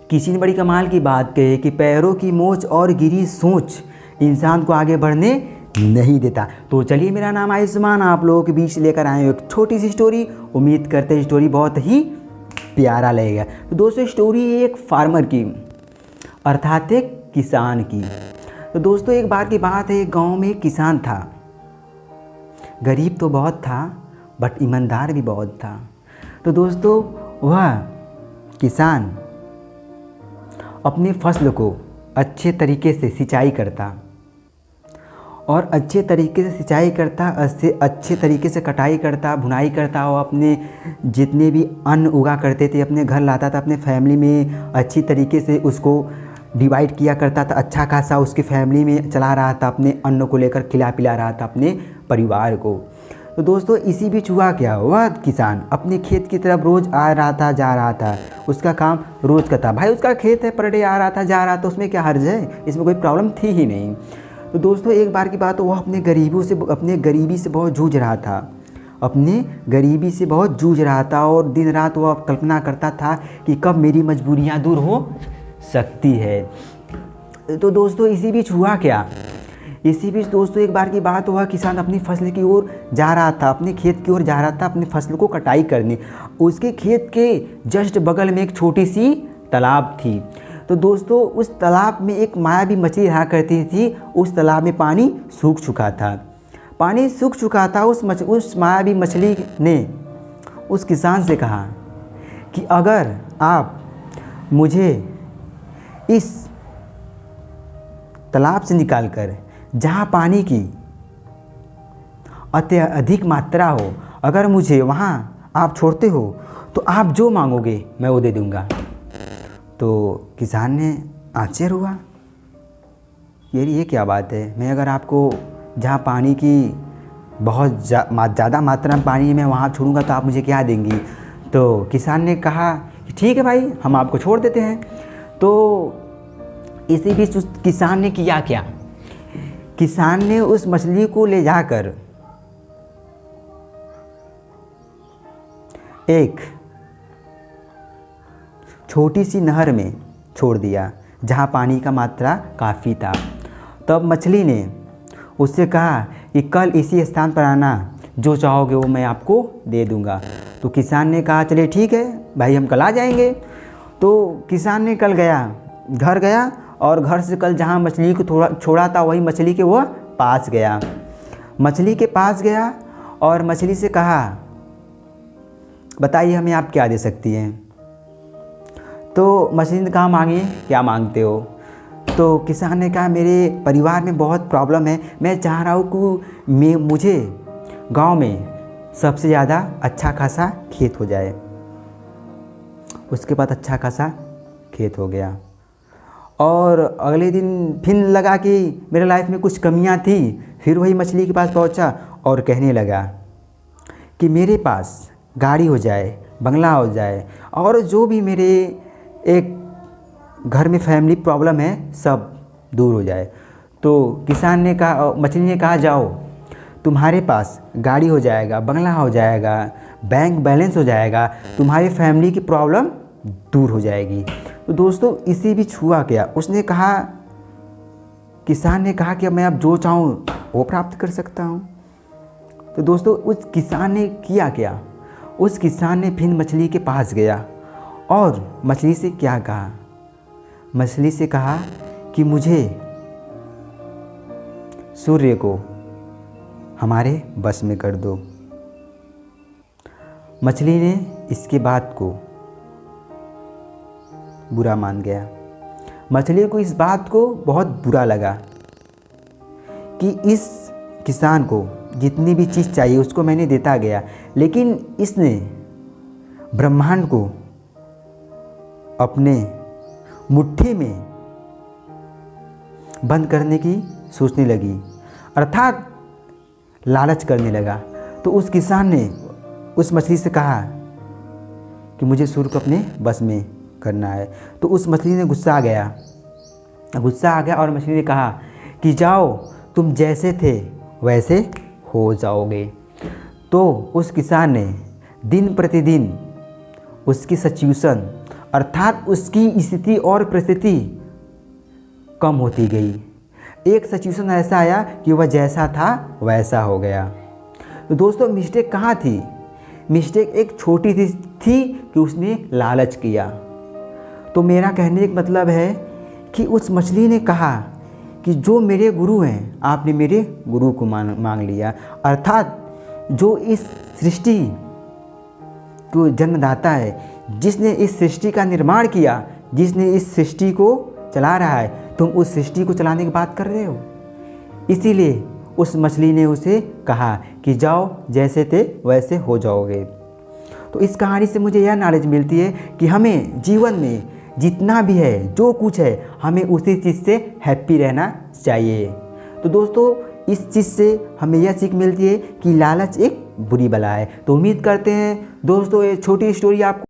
किसी ने बड़ी कमाल की बात कही कि पैरों की मोच और गिरी सोच इंसान को आगे बढ़ने नहीं देता। तो चलिए, मेरा नाम आयुष्मान, आप लोगों के बीच लेकर आए एक छोटी सी स्टोरी। उम्मीद करते हैं स्टोरी बहुत ही प्यारा लगेगा। तो दोस्तों, स्टोरी है एक फार्मर की, अर्थात एक किसान की। तो दोस्तों, एक बार की बात है, एक गांव में एक किसान था। गरीब तो बहुत था बट ईमानदार भी बहुत था। तो दोस्तों, वह किसान अपनी फसल को अच्छे तरीके से सिंचाई करता और अच्छे तरीके से सिंचाई करता, अच्छे तरीके से कटाई करता, भुनाई करता और अपने जितने भी अन्न उगा करते थे अपने घर लाता था। अपने फैमिली में अच्छी तरीके से उसको डिवाइड किया करता था। अच्छा खासा उसकी फैमिली में चला रहा था, अपने अन्न को लेकर खिला पिला रहा था अपने परिवार को। तो दोस्तों, इसी बीच हुआ क्या, वह किसान अपने खेत की तरफ रोज़ आ रहा था, जा रहा था। उसका काम रोज़ का था। भाई, उसका खेत है, पर डे आ रहा था, जा रहा था, उसमें क्या हर्ज है, इसमें कोई प्रॉब्लम थी ही नहीं। तो दोस्तों, एक बार की बात, वह अपने गरीबी से बहुत जूझ रहा था। अपने गरीबी से बहुत जूझ रहा था और दिन रात वह कल्पना करता था कि कब मेरी मजबूरियां दूर हो सकती है। तो दोस्तों, इसी बीच हुआ क्या, इसी बीच दोस्तों, एक बार की बात, हुआ किसान अपनी फसल की ओर जा रहा था, अपने खेत की ओर जा रहा था अपनी फसल को कटाई करने। उसके खेत के जस्ट बगल में एक छोटी सी तालाब थी। तो दोस्तों, उस तालाब में एक मायावी मछली रहा करती थी। उस तालाब में पानी सूख चुका था, पानी सूख चुका था। उस मायावी मछली ने उस किसान से कहा कि अगर आप मुझे इस तालाब से निकालकर जहाँ पानी की अत्यधिक मात्रा हो, अगर मुझे वहाँ आप छोड़ते हो तो आप जो मांगोगे मैं वो दे दूँगा। तो किसान ने आश्चर्य हुआ, ये क्या बात है, मैं अगर आपको जहाँ पानी की बहुत ज़्यादा मात्रा में पानी है मैं वहाँ छोड़ूंगा तो आप मुझे क्या देंगी। तो किसान ने कहा कि ठीक है भाई, हम आपको छोड़ देते हैं। तो इसी बीच उस किसान ने किया क्या, किसान ने उस मछली को ले जाकर एक छोटी सी नहर में छोड़ दिया जहाँ पानी का मात्रा काफ़ी था। तब मछली ने उससे कहा कि कल इसी स्थान पर आना, जो चाहोगे वो मैं आपको दे दूँगा। तो किसान ने कहा चलिए ठीक है भाई, हम कल आ जाएंगे। तो किसान ने कल घर गया और घर से कल जहाँ मछली को छोड़ा था वही मछली के वो पास गया। मछली के पास गया और मछली से कहा बताइए हमें आप क्या दे सकती हैं। तो मछली ने कहा मांगिए, क्या मांगते हो। तो किसान ने कहा मेरे परिवार में बहुत प्रॉब्लम है, मैं चाह रहा हूँ कि मुझे गांव में सबसे ज़्यादा अच्छा खासा खेत हो जाए। उसके बाद अच्छा खासा खेत हो गया और अगले दिन फिर लगा कि मेरे लाइफ में कुछ कमियां थी। फिर वही मछली के पास पहुंचा और कहने लगा कि मेरे पास गाड़ी हो जाए, बंगला हो जाए और जो भी मेरे एक घर में फैमिली प्रॉब्लम है सब दूर हो जाए। तो किसान ने कहा, मछली ने कहा जाओ, तुम्हारे पास गाड़ी हो जाएगा, बंगला हो जाएगा, बैंक बैलेंस हो जाएगा, तुम्हारी फैमिली की प्रॉब्लम दूर हो जाएगी। तो दोस्तों, इसी बीच हुआ क्या, उसने कहा, किसान ने कहा कि मैं अब जो चाहूँ वो प्राप्त कर सकता हूँ। तो दोस्तों, उस किसान ने किया क्या, उस किसान ने फिर मछली के पास गया और मछली से क्या कहा, मछली से कहा कि मुझे सूर्य को हमारे बस में कर दो। मछली ने इसके बात को बुरा मान गया। मछली को इस बात को बहुत बुरा लगा कि इस किसान को जितनी भी चीज़ चाहिए उसको मैंने देता गया, लेकिन इसने ब्रह्मांड को अपने मुट्ठी में बंद करने की सोचने लगी, अर्थात लालच करने लगा। तो उस किसान ने उस मछली से कहा कि मुझे सूर्य को अपने बस में करना है। तो उस मछली ने गुस्सा आ गया और मछली ने कहा कि जाओ, तुम जैसे थे वैसे हो जाओगे। तो उस किसान ने दिन प्रतिदिन उसकी सिचुएशन अर्थात उसकी स्थिति और परिस्थिति कम होती गई। एक सिचुएशन ऐसा आया कि वह जैसा था वैसा हो गया। तो दोस्तों मिस्टेक कहाँ थी? मिस्टेक एक छोटी सी थी कि उसने लालच किया। तो मेरा कहने का मतलब है कि उस मछली ने कहा कि जो मेरे गुरु हैं, आपने मेरे गुरु को मांग लिया। अर्थात जो इस सृष्टि को जन्मदाता है, जिसने इस सृष्टि का निर्माण किया, जिसने इस सृष्टि को चला रहा है, तुम उस सृष्टि को चलाने की बात कर रहे हो। इसीलिए उस मछली ने उसे कहा कि जाओ, जैसे थे वैसे हो जाओगे। तो इस कहानी से मुझे यह नॉलेज मिलती है कि हमें जीवन में जितना भी है, जो कुछ है, हमें उसी चीज़ से हैप्पी रहना चाहिए। तो दोस्तों इस चीज़ से हमें यह सीख मिलती है कि लालच एक बुरी बला है। तो उम्मीद करते हैं दोस्तों ये छोटी स्टोरी आपको